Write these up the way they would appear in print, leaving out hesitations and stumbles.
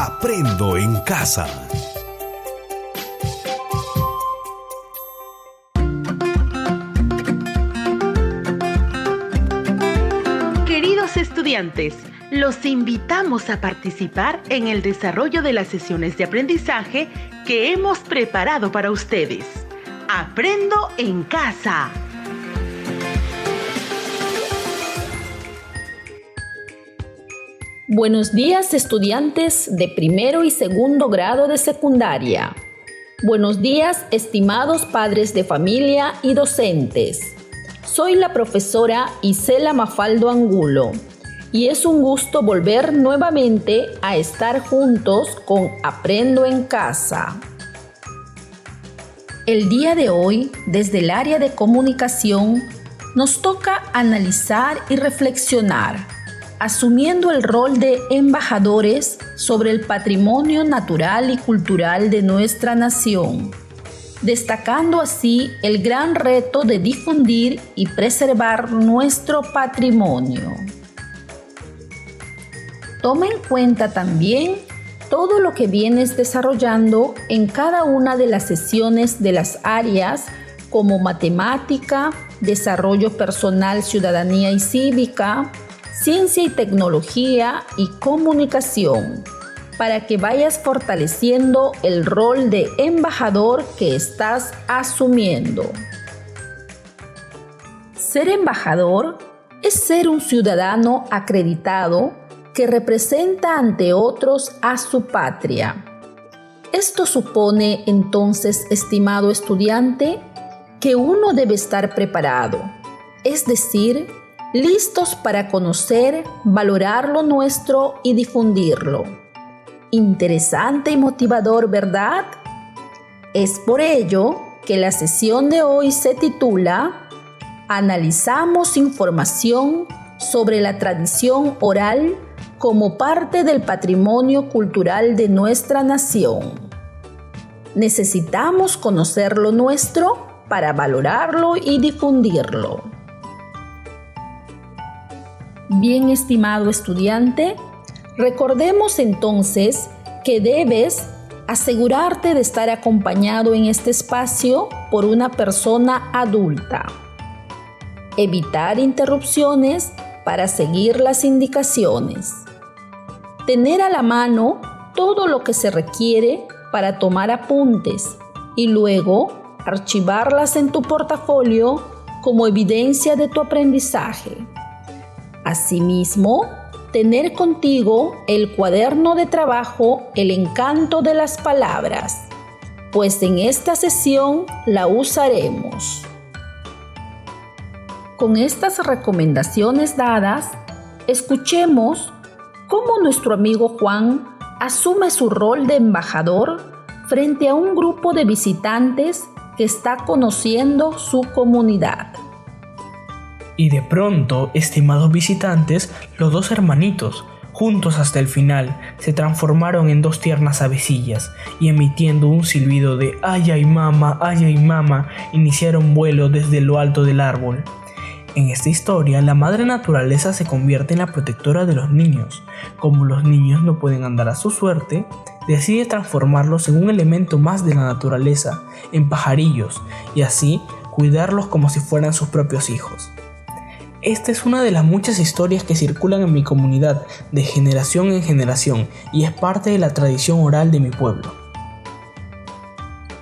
Aprendo en casa. Queridos estudiantes, los invitamos a participar en el desarrollo de las sesiones de aprendizaje que hemos preparado para ustedes. Aprendo en casa. Buenos días, estudiantes de primero y segundo grado de secundaria. Buenos días, estimados padres de familia y docentes. Soy la profesora Isela Mafaldo Angulo y es un gusto volver nuevamente a estar juntos con Aprendo en Casa. El día de hoy, desde el área de comunicación, nos toca analizar y reflexionar, asumiendo el rol de embajadores sobre el patrimonio natural y cultural de nuestra nación, destacando así el gran reto de difundir y preservar nuestro patrimonio. Toma en cuenta también todo lo que vienes desarrollando en cada una de las sesiones de las áreas como matemática, desarrollo personal, ciudadanía y cívica, ciencia y tecnología y comunicación, para que vayas fortaleciendo el rol de embajador que estás asumiendo. Ser embajador es ser un ciudadano acreditado que representa ante otros a su patria. Esto supone entonces, estimado estudiante, que uno debe estar preparado, es decir, listos para conocer, valorar lo nuestro y difundirlo. Interesante y motivador, ¿verdad? Es por ello que la sesión de hoy se titula Analizamos información sobre la tradición oral como parte del patrimonio cultural de nuestra nación. Necesitamos conocer lo nuestro para valorarlo y difundirlo. Bien, estimado estudiante, recordemos entonces que debes asegurarte de estar acompañado en este espacio por una persona adulta. Evitar interrupciones para seguir las indicaciones. Tener a la mano todo lo que se requiere para tomar apuntes y luego archivarlas en tu portafolio como evidencia de tu aprendizaje. Asimismo, tener contigo el cuaderno de trabajo El encanto de las palabras, pues en esta sesión la usaremos. Con estas recomendaciones dadas, escuchemos cómo nuestro amigo Juan asume su rol de embajador frente a un grupo de visitantes que está conociendo su comunidad. Y de pronto, estimados visitantes, los dos hermanitos, juntos hasta el final, se transformaron en dos tiernas avecillas y emitiendo un silbido de ay ay mama, iniciaron vuelo desde lo alto del árbol. En esta historia, la madre naturaleza se convierte en la protectora de los niños. Como los niños no pueden andar a su suerte, decide transformarlos en un elemento más de la naturaleza, en pajarillos, y así cuidarlos como si fueran sus propios hijos. Esta es una de las muchas historias que circulan en mi comunidad de generación en generación y es parte de la tradición oral de mi pueblo.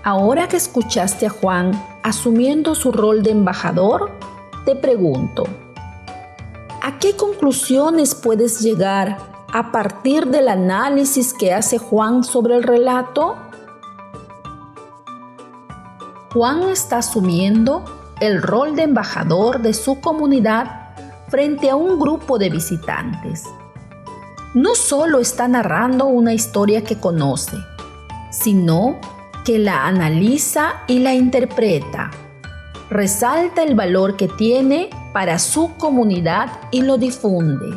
Ahora que escuchaste a Juan asumiendo su rol de embajador, te pregunto, ¿a qué conclusiones puedes llegar a partir del análisis que hace Juan sobre el relato? Juan está asumiendo el rol de embajador de su comunidad frente a un grupo de visitantes. No solo está narrando una historia que conoce, sino que la analiza y la interpreta. Resalta el valor que tiene para su comunidad y lo difunde.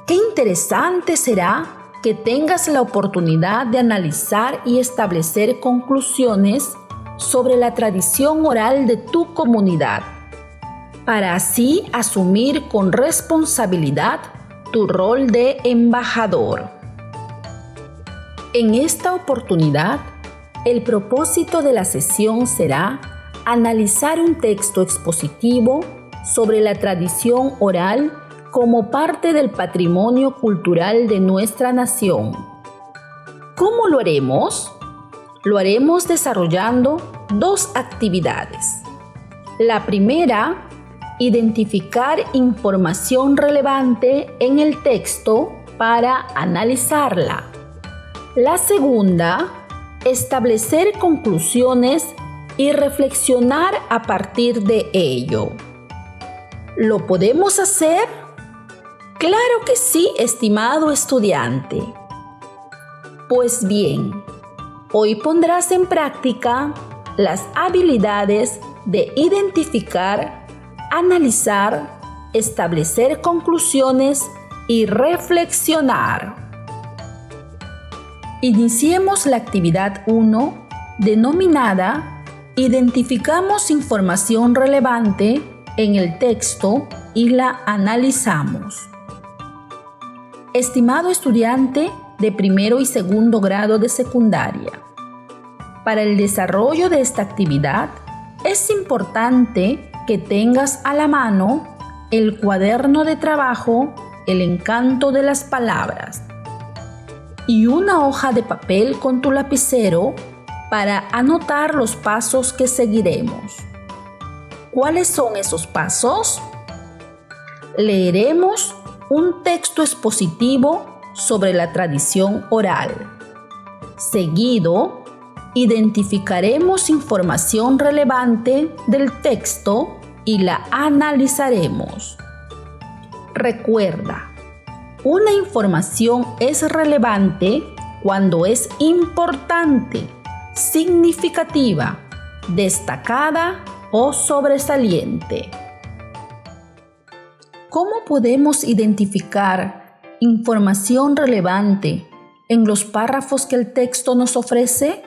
Qué interesante será que tengas la oportunidad de analizar y establecer conclusiones sobre la tradición oral de tu comunidad, para así asumir con responsabilidad tu rol de embajador. En esta oportunidad, el propósito de la sesión será analizar un texto expositivo sobre la tradición oral como parte del patrimonio cultural de nuestra nación. ¿Cómo lo haremos? Lo haremos desarrollando 2 actividades. La primera, identificar información relevante en el texto para analizarla. La segunda, establecer conclusiones y reflexionar a partir de ello. ¿Lo podemos hacer? Claro que sí, estimado estudiante. Pues bien, hoy pondrás en práctica las habilidades de identificar, analizar, establecer conclusiones y reflexionar. Iniciemos la actividad 1, denominada Identificamos información relevante en el texto y la analizamos. Estimado estudiante de primero y segundo grado de secundaria, para el desarrollo de esta actividad es importante que tengas a la mano el cuaderno de trabajo El encanto de las palabras y una hoja de papel con tu lapicero para anotar los pasos que seguiremos. ¿Cuáles son esos pasos? Leeremos un texto expositivo sobre la tradición oral. Seguido, identificaremos información relevante del texto y la analizaremos. Recuerda, una información es relevante cuando es importante, significativa, destacada o sobresaliente. ¿Cómo podemos identificar información relevante en los párrafos que el texto nos ofrece?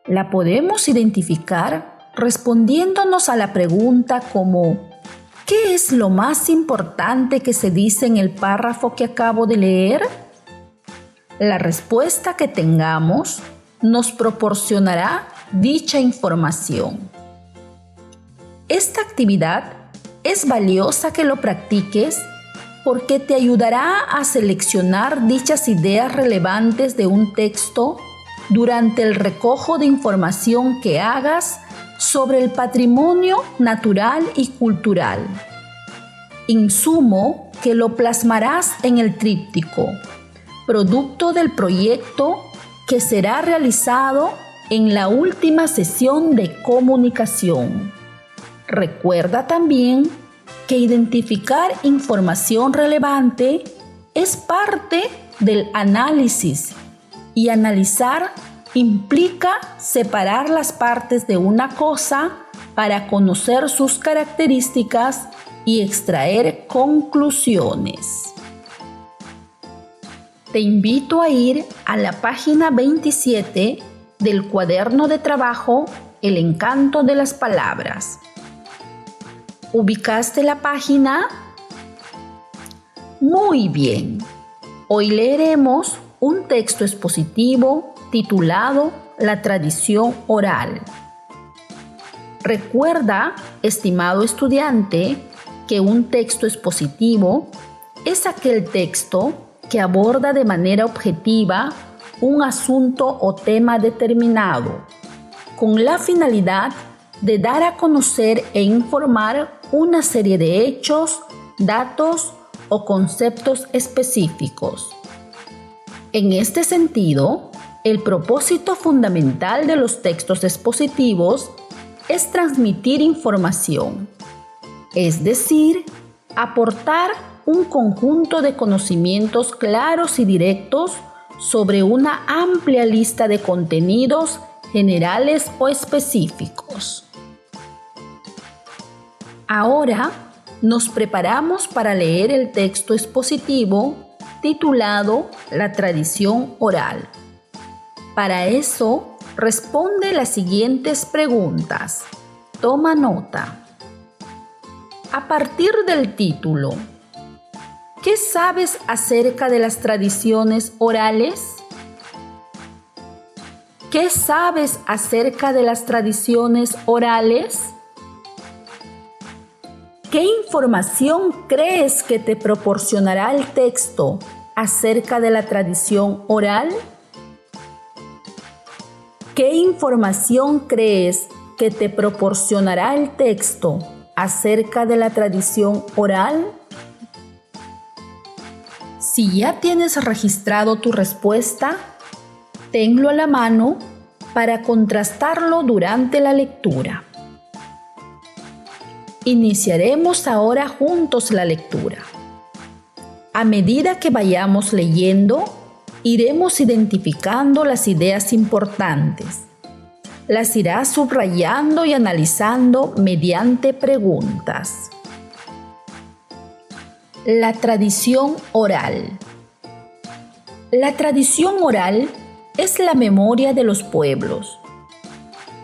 La podemos identificar respondiéndonos a la pregunta como ¿qué es lo más importante que se dice en el párrafo que acabo de leer? La respuesta que tengamos nos proporcionará dicha información. Esta actividad es valiosa que lo practiques porque te ayudará a seleccionar dichas ideas relevantes de un texto durante el recojo de información que hagas sobre el patrimonio natural y cultural. Insumo que lo plasmarás en el tríptico, producto del proyecto que será realizado en la última sesión de comunicación. Recuerda también que identificar información relevante es parte del análisis y analizar implica separar las partes de una cosa para conocer sus características y extraer conclusiones. Te invito a ir a la página 27 del cuaderno de trabajo El encanto de las palabras. ¿Ubicaste la página? Muy bien. Hoy leeremos un texto expositivo titulado La tradición oral. Recuerda, estimado estudiante, que un texto expositivo es aquel texto que aborda de manera objetiva un asunto o tema determinado, con la finalidad de dar a conocer e informar una serie de hechos, datos o conceptos específicos. En este sentido, el propósito fundamental de los textos expositivos es transmitir información, es decir, aportar un conjunto de conocimientos claros y directos sobre una amplia lista de contenidos generales o específicos. Ahora nos preparamos para leer el texto expositivo titulado La tradición oral. Para eso, responde las siguientes preguntas. Toma nota. A partir del título, ¿qué sabes acerca de las tradiciones orales? ¿Qué sabes acerca de las tradiciones orales? ¿Qué información crees que te proporcionará el texto acerca de la tradición oral? ¿Qué información crees que te proporcionará el texto acerca de la tradición oral? Si ya tienes registrado tu respuesta, tenlo a la mano para contrastarlo durante la lectura. Iniciaremos ahora juntos la lectura. A medida que vayamos leyendo, iremos identificando las ideas importantes. Las irás subrayando y analizando mediante preguntas. La tradición oral. La tradición oral es la memoria de los pueblos.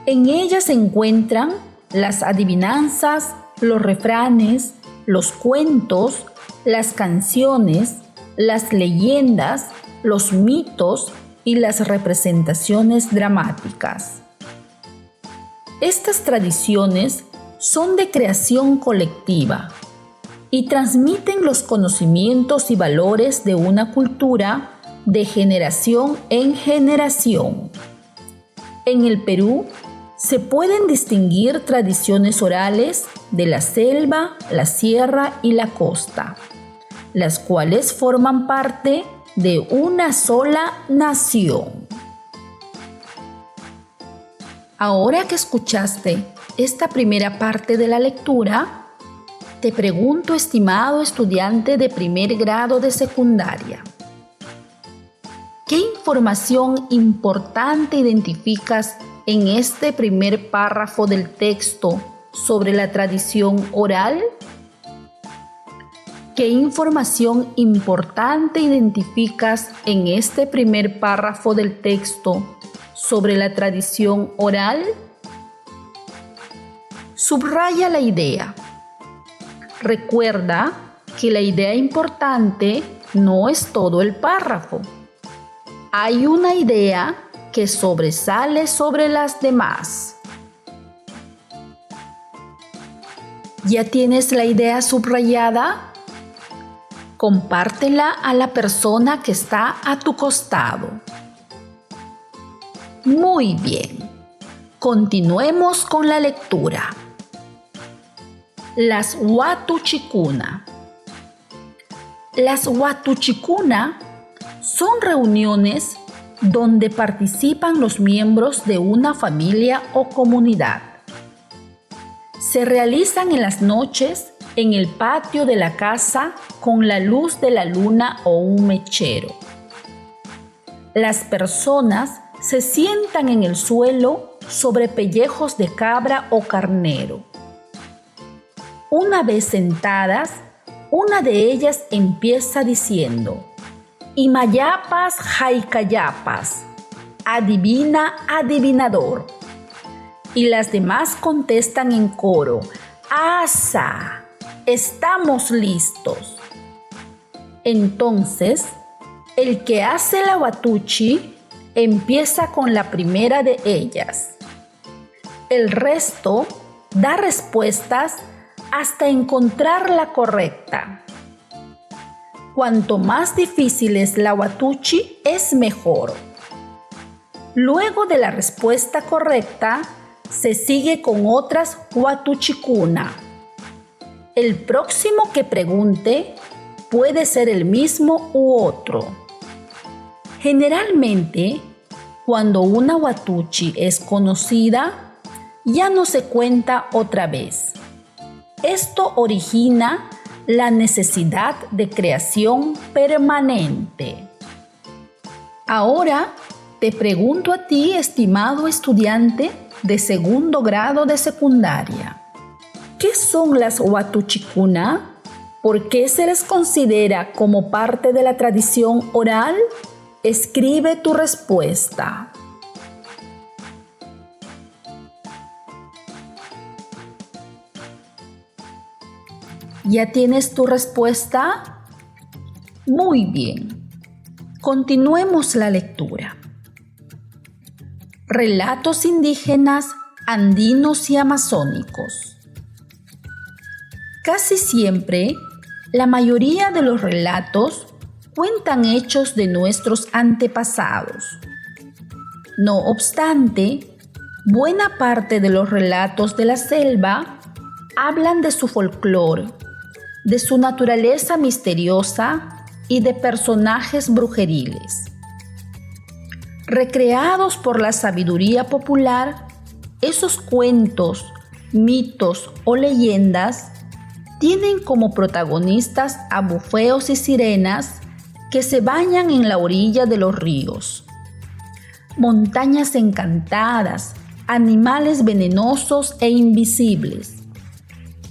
En ella se encuentran las adivinanzas, los refranes, los cuentos, las canciones, las leyendas, los mitos y las representaciones dramáticas. Estas tradiciones son de creación colectiva y transmiten los conocimientos y valores de una cultura de generación en generación. En el Perú se pueden distinguir tradiciones orales de la selva, la sierra y la costa, las cuales forman parte de una sola nación. Ahora que escuchaste esta primera parte de la lectura, te pregunto, estimado estudiante de primer grado de secundaria, ¿qué información importante identificas en este primer párrafo del texto sobre la tradición oral? ¿Qué información importante identificas en este primer párrafo del texto sobre la tradición oral? Subraya la idea. Recuerda que la idea importante no es todo el párrafo. Hay una idea que sobresale sobre las demás. ¿Ya tienes la idea subrayada? Compártela a la persona que está a tu costado. Muy bien. Continuemos con la lectura. Las Huatuchicuna. Las Huatuchicuna son reuniones donde participan los miembros de una familia o comunidad. Se realizan en las noches en el patio de la casa con la luz de la luna o un mechero. Las personas se sientan en el suelo sobre pellejos de cabra o carnero. Una vez sentadas, una de ellas empieza diciendo: Imayapas, Jaicayapas, adivina, adivinador. Y las demás contestan en coro: ¡Asa! ¡Estamos listos! Entonces, el que hace la huatuchi empieza con la primera de ellas. El resto da respuestas hasta encontrar la correcta. Cuanto más difícil es la huatuchi, es mejor. Luego de la respuesta correcta, se sigue con otras huatuchicuna. El próximo que pregunte puede ser el mismo u otro. Generalmente, cuando una huatuchi es conocida, ya no se cuenta otra vez. Esto origina la necesidad de creación permanente. Ahora te pregunto a ti, estimado estudiante de segundo grado de secundaria, ¿qué son las huatuchicuna? ¿Por qué se les considera como parte de la tradición oral? Escribe tu respuesta. ¿Ya tienes tu respuesta? Muy bien. Continuemos la lectura. Relatos indígenas, andinos y amazónicos. Casi siempre, la mayoría de los relatos cuentan hechos de nuestros antepasados. No obstante, buena parte de los relatos de la selva hablan de su folclore, de su naturaleza misteriosa y de personajes brujeriles. Recreados por la sabiduría popular, esos cuentos, mitos o leyendas tienen como protagonistas a bufeos y sirenas que se bañan en la orilla de los ríos, montañas encantadas, animales venenosos e invisibles,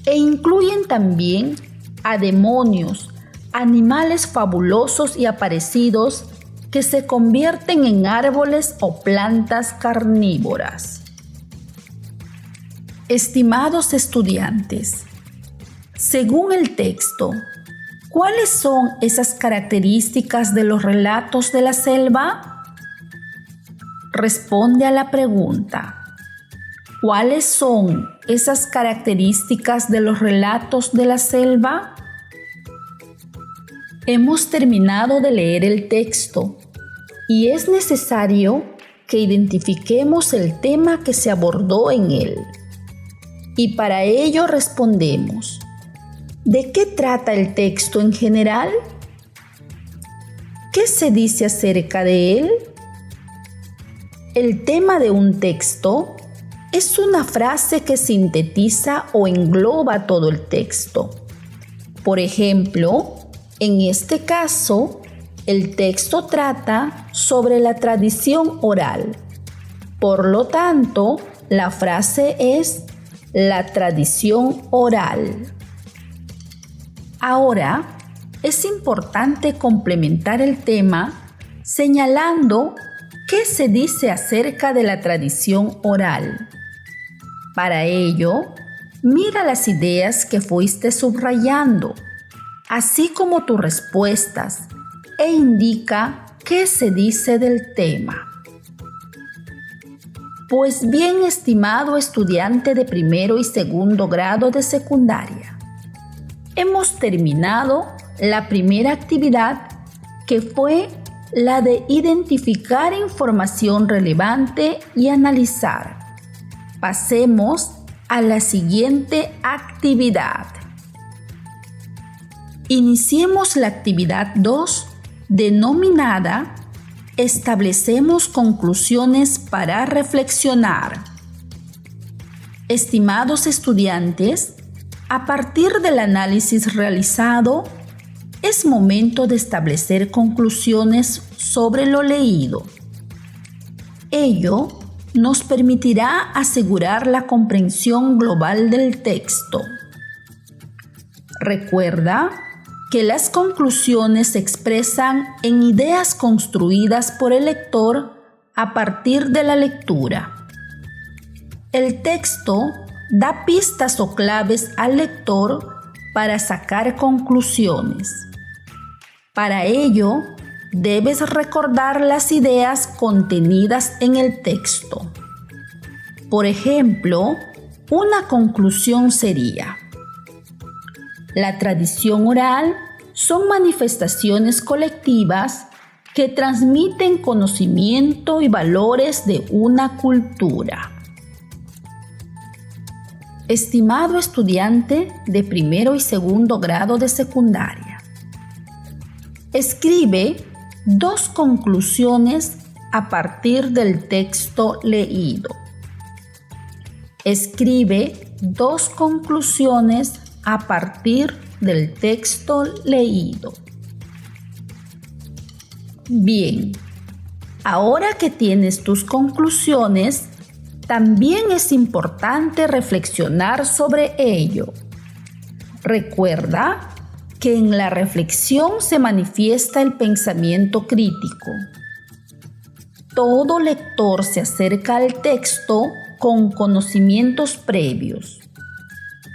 e incluyen también a demonios, animales fabulosos y aparecidos que se convierten en árboles o plantas carnívoras. Estimados estudiantes, según el texto, ¿cuáles son esas características de los relatos de la selva? Responde a la pregunta. ¿Cuáles son esas características de los relatos de la selva? Hemos terminado de leer el texto y es necesario que identifiquemos el tema que se abordó en él. Y para ello respondemos: ¿de qué trata el texto en general? ¿Qué se dice acerca de él? El tema de un texto es una frase que sintetiza o engloba todo el texto. Por ejemplo, en este caso, el texto trata sobre la tradición oral. Por lo tanto, la frase es la tradición oral. Ahora, es importante complementar el tema señalando qué se dice acerca de la tradición oral. Para ello, mira las ideas que fuiste subrayando, así como tus respuestas, e indica qué se dice del tema. Pues bien, estimado estudiante de primero y segundo grado de secundaria, hemos terminado la primera actividad, que fue la de identificar información relevante y analizar. Pasemos a la siguiente actividad. Iniciemos la actividad 2, denominada Establecemos conclusiones para reflexionar. Estimados estudiantes, a partir del análisis realizado, es momento de establecer conclusiones sobre lo leído. Ello nos permitirá asegurar la comprensión global del texto. Recuerda que las conclusiones se expresan en ideas construidas por el lector a partir de la lectura. El texto da pistas o claves al lector para sacar conclusiones. Para ello, debes recordar las ideas contenidas en el texto. Por ejemplo, una conclusión sería: la tradición oral son manifestaciones colectivas que transmiten conocimiento y valores de una cultura. Estimado estudiante de primero y segundo grado de secundaria, escribe 2 conclusiones a partir del texto leído. Escribe 2 conclusiones a partir del texto leído. Bien, ahora que tienes tus conclusiones, también es importante reflexionar sobre ello. Recuerda que en la reflexión se manifiesta el pensamiento crítico. Todo lector se acerca al texto con conocimientos previos,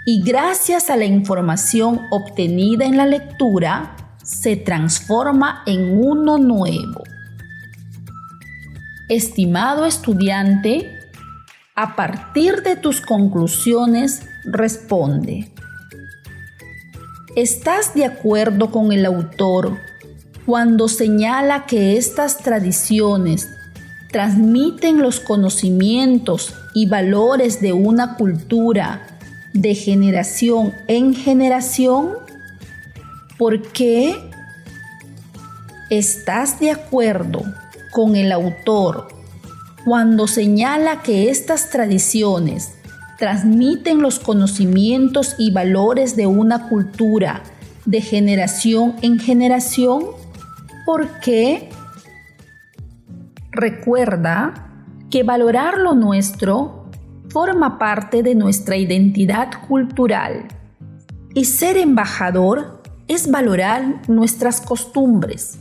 y gracias a la información obtenida en la lectura, se transforma en uno nuevo. Estimado estudiante, a partir de tus conclusiones, responde. ¿Estás de acuerdo con el autor cuando señala que estas tradiciones transmiten los conocimientos y valores de una cultura de generación en generación? ¿Por qué? ¿Estás de acuerdo con el autor cuando señala que estas tradiciones transmiten los conocimientos y valores de una cultura de generación en generación? ¿Por qué? Recuerda que valorar lo nuestro forma parte de nuestra identidad cultural y ser embajador es valorar nuestras costumbres,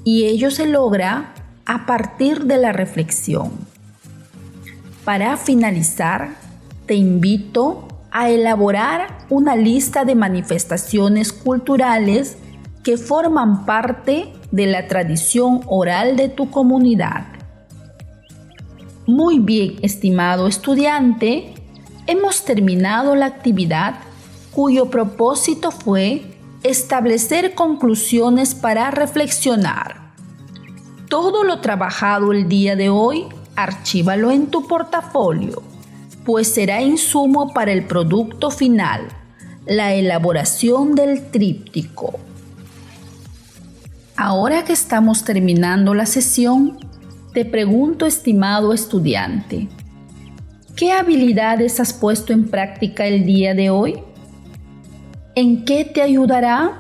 y ello se logra a partir de la reflexión. Para finalizar, te invito a elaborar una lista de manifestaciones culturales que forman parte de la tradición oral de tu comunidad. Muy bien, estimado estudiante, hemos terminado la actividad cuyo propósito fue establecer conclusiones para reflexionar. Todo lo trabajado el día de hoy, archívalo en tu portafolio, pues será insumo para el producto final, la elaboración del tríptico. Ahora que estamos terminando la sesión, te pregunto, estimado estudiante, ¿qué habilidades has puesto en práctica el día de hoy? ¿En qué te ayudará?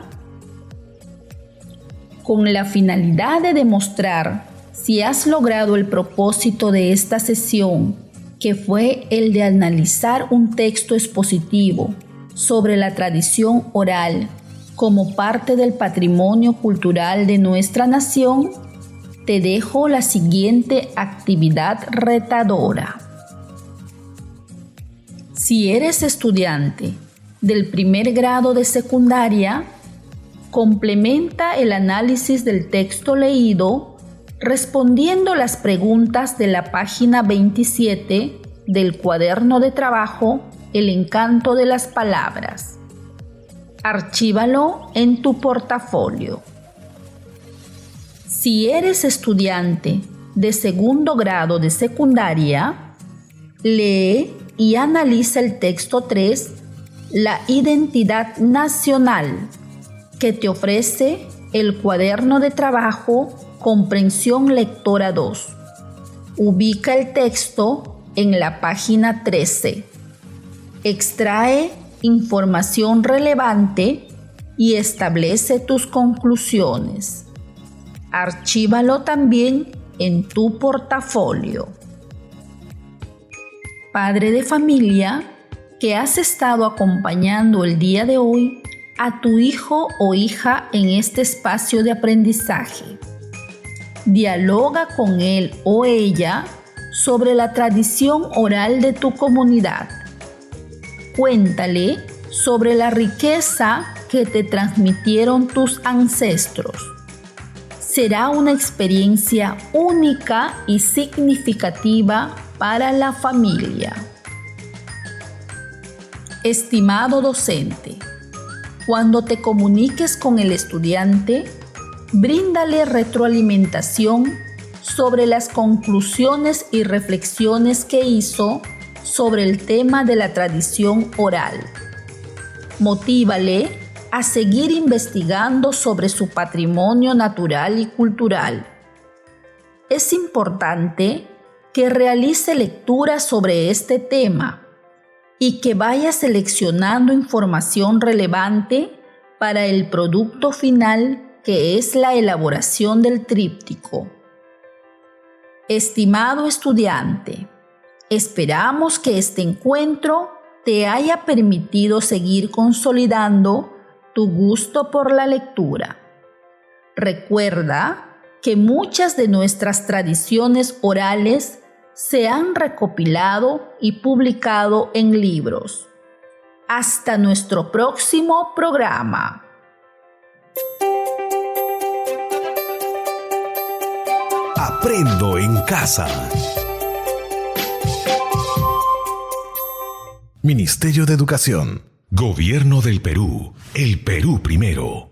Con la finalidad de demostrar si has logrado el propósito de esta sesión, que fue el de analizar un texto expositivo sobre la tradición oral como parte del patrimonio cultural de nuestra nación, te dejo la siguiente actividad retadora. Si eres estudiante del primer grado de secundaria, complementa el análisis del texto leído respondiendo las preguntas de la página 27 del cuaderno de trabajo El encanto de las palabras. Archívalo en tu portafolio. Si eres estudiante de segundo grado de secundaria, lee y analiza el texto 3, La identidad nacional, que te ofrece el cuaderno de trabajo Comprensión Lectora 2. Ubica el texto en la página 13. Extrae información relevante y establece tus conclusiones. Archívalo también en tu portafolio. Padre de familia, que has estado acompañando el día de hoy a tu hijo o hija en este espacio de aprendizaje. Dialoga con él o ella sobre la tradición oral de tu comunidad. Cuéntale sobre la riqueza que te transmitieron tus ancestros. Será una experiencia única y significativa para la familia. Estimado docente, cuando te comuniques con el estudiante, bríndale retroalimentación sobre las conclusiones y reflexiones que hizo sobre el tema de la tradición oral. Motívale a seguir investigando sobre su patrimonio natural y cultural. Es importante que realice lecturas sobre este tema y que vaya seleccionando información relevante para el producto final, que es la elaboración del tríptico. Estimado estudiante, esperamos que este encuentro te haya permitido seguir consolidando tu gusto por la lectura. Recuerda que muchas de nuestras tradiciones orales se han recopilado y publicado en libros. Hasta nuestro próximo programa. Aprendo en casa. Ministerio de Educación. Gobierno del Perú. El Perú primero.